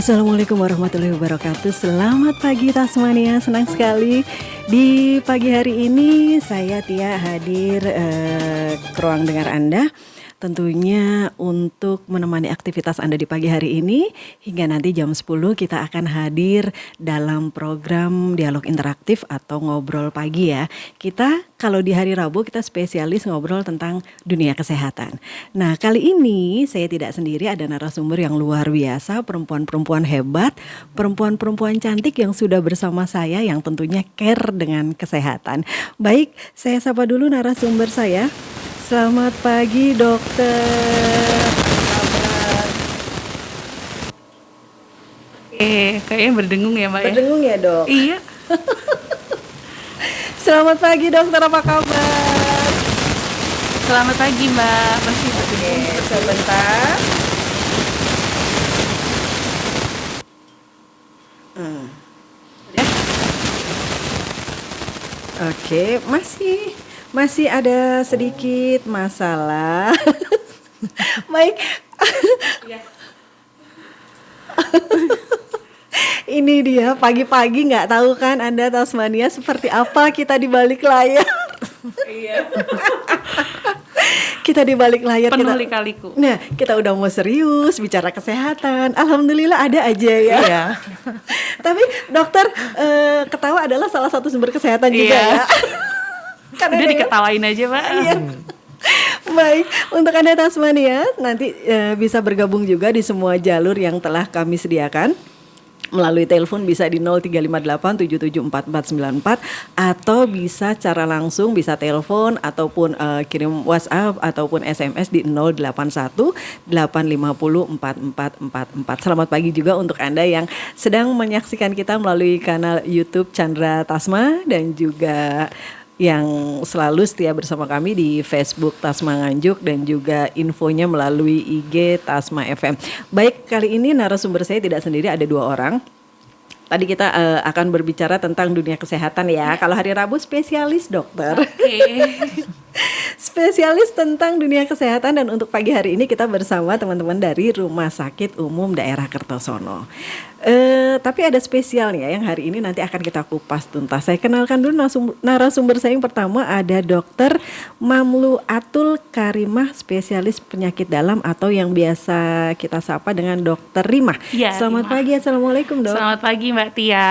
Assalamualaikum warahmatullahi wabarakatuh. Selamat pagi Tasmania. Senang sekali di pagi hari ini saya Tia hadir ke ruang dengar Anda. Tentunya untuk menemani aktivitas Anda di pagi hari ini hingga nanti jam 10 kita akan hadir dalam program dialog interaktif atau ngobrol pagi ya. Kita kalau di hari Rabu kita spesialis ngobrol tentang dunia kesehatan. Nah kali ini saya tidak sendiri, ada narasumber yang luar biasa, perempuan-perempuan hebat, perempuan-perempuan cantik yang sudah bersama saya yang tentunya care dengan kesehatan. Baik, saya sapa dulu narasumber saya. Selamat pagi dokter. Kayaknya berdengung ya Mbak ya? Berdengung ya dok? Iya. Selamat pagi dokter, apa kabar? Selamat pagi Mbak. Masih berdengung. Sebentar. Oke, masih ada sedikit masalah. Baik. Ini dia pagi-pagi nggak tahu kan Anda Tasmania seperti apa kita di balik layar. Iya. Kita di balik layar Penuh lika-liku. Nah, kita udah mau serius bicara kesehatan. Alhamdulillah ada aja ya. Iya. Tapi dokter, ketawa adalah salah satu sumber kesehatan juga ya. Kan udah diketawain aja Pak. Iya. Baik, untuk Anda Tasmania nanti bisa bergabung juga di semua jalur yang telah kami sediakan. Melalui telepon bisa di 0358774494 atau bisa cara langsung, bisa telepon ataupun kirim WhatsApp ataupun SMS di 081 850 4444. Selamat pagi juga untuk Anda yang sedang menyaksikan kita melalui kanal YouTube Chandra Tasma dan juga yang selalu setia bersama kami di Facebook Tasma Nganjuk dan juga infonya melalui IG Tasma FM. Baik, kali ini narasumber saya tidak sendiri, ada dua orang. Tadi kita akan berbicara tentang dunia kesehatan ya. Kalau hari Rabu spesialis dokter. Spesialis tentang dunia kesehatan, dan untuk pagi hari ini kita bersama teman-teman dari Rumah Sakit Umum Daerah Kertosono. Tapi ada spesialnya yang hari ini nanti akan kita kupas tuntas. Saya kenalkan dulu narasumber saya yang pertama, ada Dokter Mamlu Atul Karimah, spesialis penyakit dalam atau yang biasa kita sapa dengan Dokter Rimah. Ya, Selamat pagi, assalamualaikum dok. Selamat pagi Mbak Tia.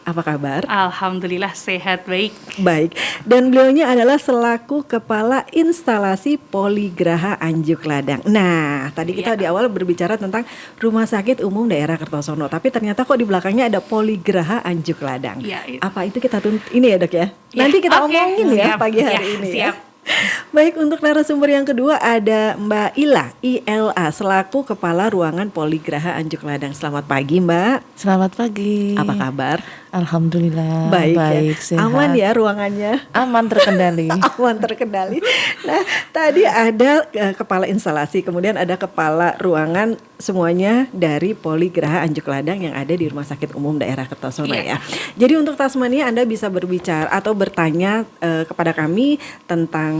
Apa kabar? Alhamdulillah sehat, baik. Baik, dan beliaunya adalah selaku Kepala Instalasi Poligraha Anjuk Ladang. Nah, tadi kita di awal berbicara tentang Rumah Sakit Umum Daerah Kertosono, tapi ternyata kok di belakangnya ada Poligraha Anjuk Ladang. Ya, apa itu kita ini ya dok ya? Nanti kita omongin ya pagi hari ini. Siap. Ya. Baik, untuk narasumber yang kedua ada Mbak ILA selaku Kepala Ruangan Poligraha Anjuk Ladang. Selamat pagi Mbak. Selamat pagi. Apa kabar? Alhamdulillah baik ya. Sehat. Aman ya ruangannya? Aman, terkendali. Aman, terkendali. Nah, tadi ada kepala instalasi, kemudian ada kepala ruangan, semuanya dari Poligraha Anjuk Ladang yang ada di Rumah Sakit Umum Daerah Kertosono ya. Jadi untuk Tasmania Anda bisa berbicara atau bertanya kepada kami tentang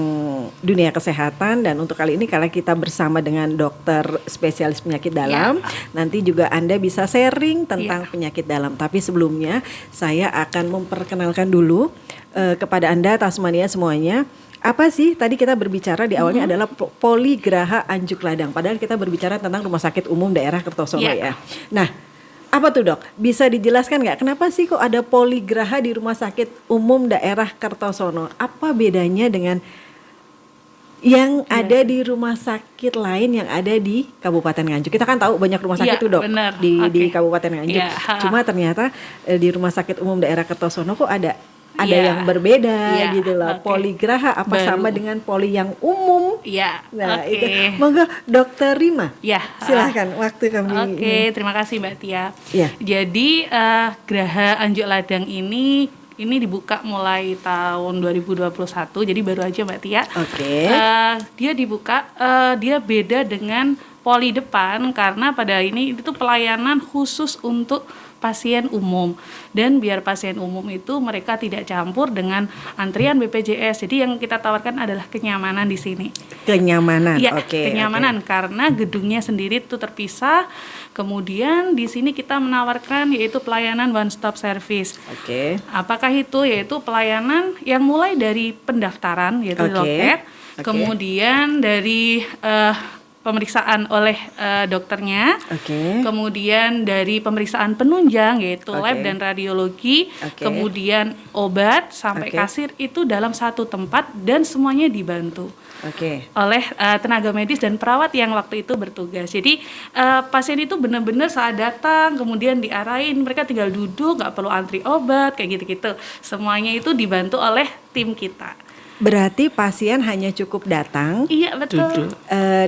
dunia kesehatan, dan untuk kali ini kalau kita bersama dengan dokter spesialis penyakit dalam, nanti juga Anda bisa sharing tentang penyakit dalam. Tapi sebelumnya saya akan memperkenalkan dulu kepada Anda Tasmania semuanya. Apa sih tadi kita berbicara di awalnya adalah Poligraha Anjuk Ladang, padahal kita berbicara tentang Rumah Sakit Umum Daerah Kertosono ya. Nah, apa tuh dok? Bisa dijelaskan nggak kenapa sih kok ada Poligraha di Rumah Sakit Umum Daerah Kertosono? Apa bedanya dengan yang ada di rumah sakit lain yang ada di Kabupaten Nganjuk? Kita kan tahu banyak rumah sakit tuh dok di Kabupaten Nganjuk. Cuma ternyata di Rumah Sakit Umum Daerah Kertosono kok ada yang berbeda gitu loh. Poligraha apa sama dengan poli yang umum? Nah itu, monggo Dokter Rima. Silahkan waktu kami. Terima kasih Mbak Tia. Jadi Graha Anjuk Ladang ini dibuka mulai tahun 2021, jadi baru aja Mbak Tia. Dia dibuka, dia beda dengan poli depan karena pada ini itu pelayanan khusus untuk pasien umum, dan biar pasien umum itu mereka tidak campur dengan antrian BPJS. Jadi yang kita tawarkan adalah kenyamanan di sini. Kenyamanan, kenyamanan karena gedungnya sendiri itu terpisah, Kemudian di sini kita menawarkan yaitu pelayanan one stop service. Oke. Apakah itu? Yaitu pelayanan yang mulai dari pendaftaran yaitu loket, kemudian dari pemeriksaan oleh dokternya, kemudian dari pemeriksaan penunjang yaitu lab dan radiologi, kemudian obat sampai kasir itu dalam satu tempat dan semuanya dibantu oleh tenaga medis dan perawat yang waktu itu bertugas. Jadi pasien itu benar-benar saat datang kemudian diarahin, mereka tinggal duduk, nggak perlu antri obat kayak gitu-gitu. Semuanya itu dibantu oleh tim kita. Berarti pasien hanya cukup datang, iya betul,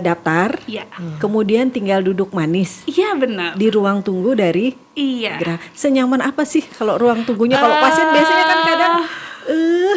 daftar, iya, kemudian tinggal duduk manis, iya benar, di ruang tunggu dari iya. Senyaman apa sih kalau ruang tunggunya? Kalau pasien biasanya kan kadang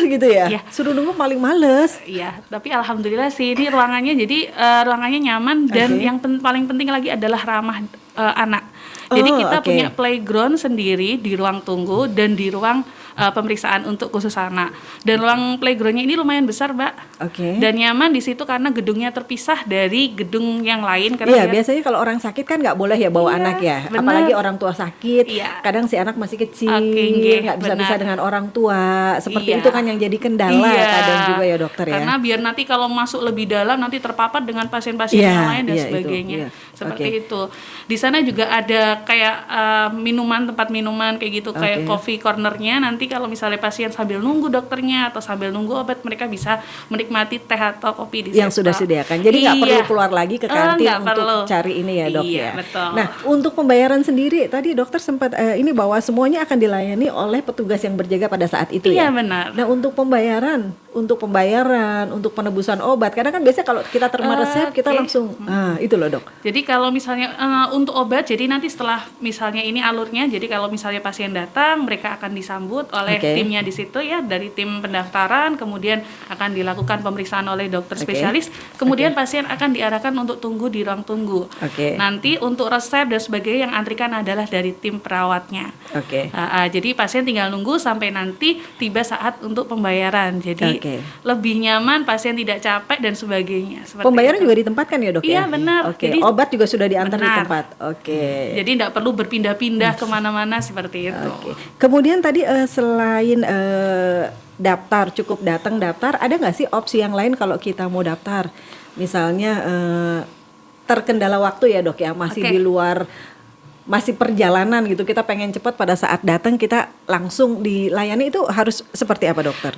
gitu ya, suruh nunggu paling males. Iya, tapi alhamdulillah sih ini ruangannya jadi ruangannya nyaman dan yang paling penting lagi adalah ramah anak. Jadi kita punya playground sendiri di ruang tunggu dan di ruang pemeriksaan untuk khusus anak. Dan ruang playgroundnya ini lumayan besar, Mbak. Dan nyaman di situ karena gedungnya terpisah dari gedung yang lain. Iya, biasanya kalau orang sakit kan nggak boleh ya bawa anak ya. Bener. Apalagi orang tua sakit. Kadang si anak masih kecil, nggak bisa dengan orang tua. Seperti itu kan yang jadi kendala kadang juga ya dokter ya. Karena biar nanti kalau masuk lebih dalam nanti terpapar dengan pasien-pasien yang lain dan sebagainya. Seperti itu. Di sana juga ada kayak tempat minuman kayak gitu, kayak coffee cornernya. Nanti kalau misalnya pasien sambil nunggu dokternya atau sambil nunggu obat, mereka bisa menikmati teh atau kopi di situ. Yang sudah disediakan. Jadi nggak perlu keluar lagi ke kantin untuk cari ini ya dok ya. Betul. Nah untuk pembayaran sendiri tadi dokter sempat ini bahwa semuanya akan dilayani oleh petugas yang berjaga pada saat itu ya. Iya benar. Nah untuk pembayaran, untuk penebusan obat, karena kan biasanya kalau kita terima resep kita langsung, itu loh dok. Jadi kalau misalnya untuk obat, jadi nanti setelah misalnya ini alurnya, jadi kalau misalnya pasien datang, mereka akan disambut oleh timnya di situ ya, dari tim pendaftaran, kemudian akan dilakukan pemeriksaan oleh dokter spesialis, kemudian pasien akan diarahkan untuk tunggu di ruang tunggu. Nanti untuk resep dan sebagainya yang antrikan adalah dari tim perawatnya. Jadi pasien tinggal nunggu sampai nanti tiba saat untuk pembayaran. Jadi lebih nyaman, pasien tidak capek dan sebagainya. Pembayaran juga ditempatkan ya dok? Iya benar. Jadi obat juga sudah diantar di tempat. Jadi tidak perlu berpindah-pindah kemana-mana seperti itu. Kemudian tadi selain daftar, cukup datang daftar, ada nggak sih opsi yang lain kalau kita mau daftar? Misalnya terkendala waktu ya dok ya, masih di luar, masih perjalanan gitu, kita pengen cepat pada saat datang kita langsung dilayani, itu harus seperti apa dokter?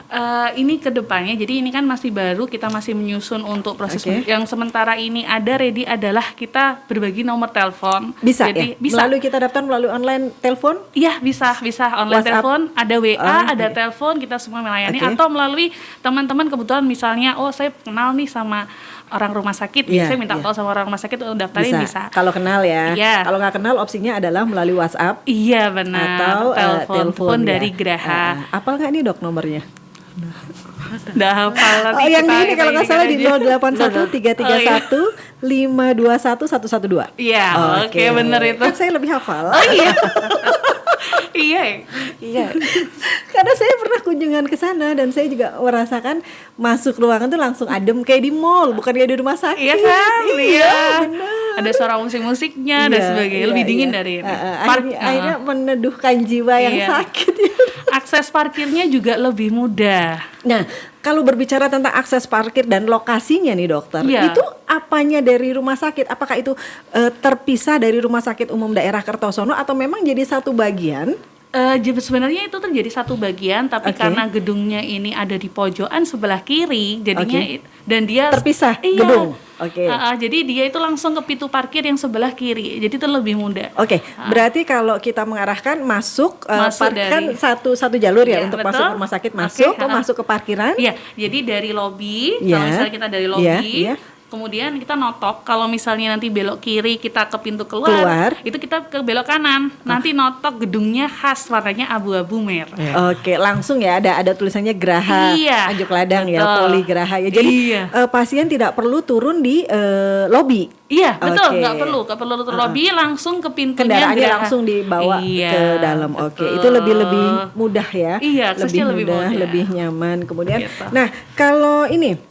Ini ke depannya, jadi ini kan masih baru, kita masih menyusun untuk proses yang sementara ini ada ready adalah kita berbagi nomor telepon. Bisa jadi, ya? Melalui kita daftar melalui online telepon? Iya bisa online telepon, ada WA, ada telepon, kita semua melayani, atau melalui teman-teman kebetulan misalnya, saya kenal nih sama orang rumah sakit, saya minta tahu sama orang rumah sakit untuk daftarin bisa. Kalau kenal ya. Kalau nggak kenal opsinya adalah melalui WhatsApp. Iya benar. Atau telepon dari Graha. Apal nggak nih dok nomornya? Udah hafal nanti. Yang ini kalau nggak salah di 081331521112. Iya, oke benar itu. Kan saya lebih hafal. Iya. Karena saya pernah kunjungan ke sana dan saya juga merasakan masuk ruangan tuh langsung adem kayak di mall, bukan kayak di rumah sakit. Iya kan? Iya, benar. Ada suara musik-musiknya dan sebagainya, lebih dingin dari ini. Akhirnya meneduhkan jiwa yang sakit. Akses parkirnya juga lebih mudah. Nah, kalau berbicara tentang akses parkir dan lokasinya nih dokter, itu apanya dari rumah sakit? Apakah itu terpisah dari Rumah Sakit Umum Daerah Kertosono atau memang jadi satu bagian? Sebenarnya itu terjadi satu bagian, tapi karena gedungnya ini ada di pojokan sebelah kiri, jadinya dan dia terpisah gedung. Jadi dia itu langsung ke pintu parkir yang sebelah kiri, jadi itu lebih mudah. Berarti kalau kita mengarahkan masuk kan satu jalur ya untuk betul. masuk ke rumah sakit, masuk ke parkiran. Iya, jadi dari lobi, kalau misalnya kita dari lobi. Kemudian kita notok, kalau misalnya nanti belok kiri kita ke pintu keluar. Itu kita ke belok kanan. Nanti notok gedungnya khas warnanya abu-abu merah. Langsung ya ada tulisannya Graha Anjuk Ladang ya, Poli Graha ya. Jadi pasien tidak perlu turun di lobi. Iya, betul, nggak perlu turun lobi, langsung ke pintunya. Kendaraannya langsung dibawa ke dalam. Itu lebih mudah ya. Iya, lebih mudah, lebih nyaman. Kemudian nah, kalau ini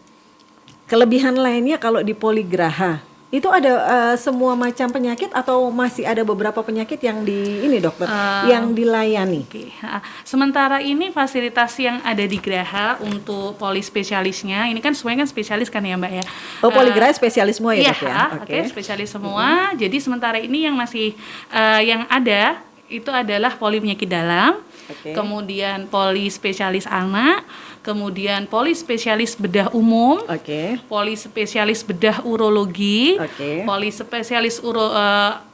kelebihan lainnya kalau di Poligraha Itu ada semua macam penyakit atau masih ada beberapa penyakit yang dokter yang dilayani? Sementara ini fasilitas yang ada di Graha untuk polispesialisnya, ini kan semuanya kan spesialis kan ya Mbak ya? Oh, Poligraha spesialis semua ya Dok ya? Oke, spesialis semua. Jadi sementara ini yang masih yang ada itu adalah poli penyakit dalam, kemudian poli spesialis anak, kemudian poli spesialis bedah umum, poli spesialis bedah urologi, poli spesialis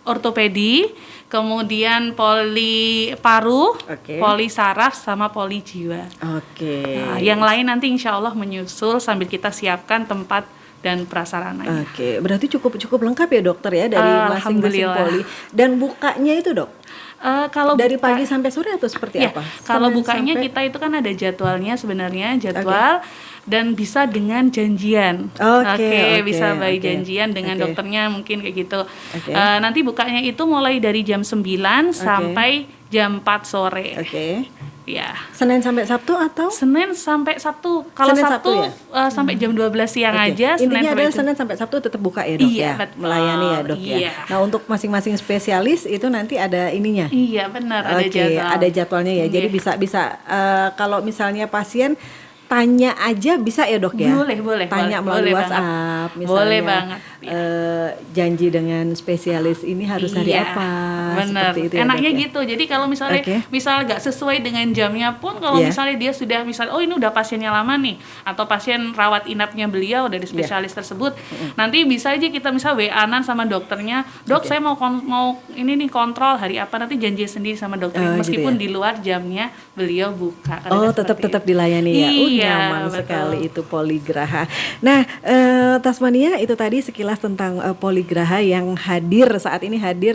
ortopedi, kemudian poli paru, poli saraf, sama poli jiwa. Nah, yang lain nanti insya Allah menyusul sambil kita siapkan tempat dan prasarananya. Berarti cukup lengkap ya dokter ya dari masing-masing poli. Dan bukanya itu dok? Kalau dari pagi sampai sore atau seperti apa? Kalau bukanya kita itu kan ada jadwalnya sebenarnya dan bisa dengan janjian. Bisa by janjian dengan dokternya mungkin kayak gitu. Nanti bukanya itu mulai dari jam 9 sampai jam 4 sore. Ya. Senin sampai Sabtu atau? Senin sampai Sabtu. Kalau Sabtu ya? Sampai jam 12 siang aja. Intinya adalah Senin sampai Sabtu tetap buka ya dok ya? Melayani ya dok ya? Nah untuk masing-masing spesialis itu nanti ada ininya? Iya benar, ada jadwal. Ada jadwalnya ya, jadi bisa kalau misalnya pasien tanya aja bisa ya dok ya? Boleh. Tanya melalui WhatsApp misalnya. Boleh banget. Janji dengan spesialis ini harus hari apa? Benar. Itu enaknya ya, gitu. Jadi kalau misalnya nggak sesuai dengan jamnya pun, kalau misalnya dia sudah ini udah pasiennya lama nih, atau pasien rawat inapnya beliau dari spesialis tersebut, nanti bisa aja kita WA-an sama dokternya, dok saya mau ini nih kontrol hari apa, nanti janji sendiri sama dokternya meskipun di luar jamnya beliau buka. Tetap dilayani ya. Nyaman sekali itu Poligraha. Nah, Tasmania itu tadi sekilas tentang Poligraha yang hadir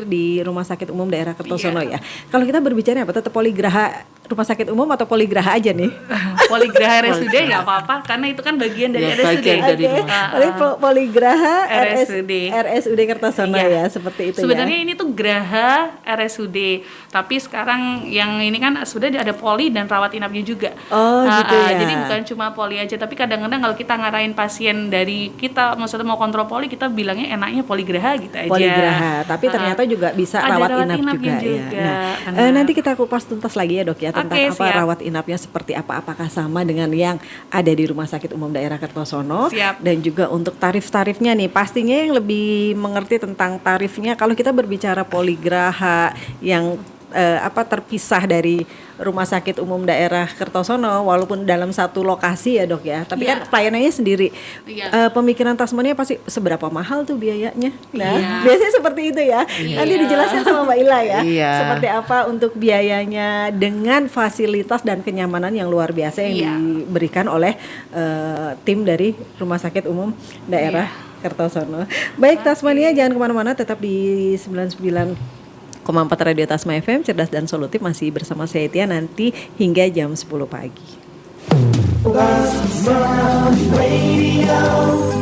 di Rumah Sakit Umum Daerah Kertosono ya. Kalau kita berbicara apa, tetap Poligraha Rumah Sakit Umum atau Poligraha aja nih? Poligraha RSUD nggak apa-apa, karena itu kan bagian dari RSUD. Poligraha RSUD Kertosono ya, seperti itu. Sebenarnya ini tuh Graha RSUD, tapi sekarang yang ini kan sudah ada poli dan rawat inapnya juga. Gitu ya. Jadi bukan cuma poli aja, tapi kadang-kadang kalau kita ngarahin pasien dari kita maksudnya mau kontrol poli, kita bilangnya enaknya Poligraha gitu aja. Poligraha, tapi ternyata juga bisa rawat inap juga ya. Nah, nanti kita kupas tuntas lagi ya dok ya tentang rawat inapnya seperti apa, apakah sama dengan yang ada di Rumah Sakit Umum Daerah Kertosono, dan juga untuk tarif-tarifnya nih, pastinya yang lebih mengerti tentang tarifnya kalau kita berbicara Poligraha yang terpisah dari Rumah Sakit Umum Daerah Kertosono, walaupun dalam satu lokasi ya dok ya, tapi kan pelayanannya sendiri. Pemikiran Tasmania pasti seberapa mahal tuh biayanya. Nah, biasanya seperti itu ya. Nanti dijelaskan sama Mbak Ila ya, seperti apa untuk biayanya dengan fasilitas dan kenyamanan yang luar biasa yang diberikan oleh tim dari Rumah Sakit Umum Daerah Kertosono. Baik Tasmania, jangan kemana-mana, tetap di 99,4 Radio Tasma FM, cerdas dan solutif, masih bersama saya Tia nanti hingga jam 10 pagi. Tasma Radio.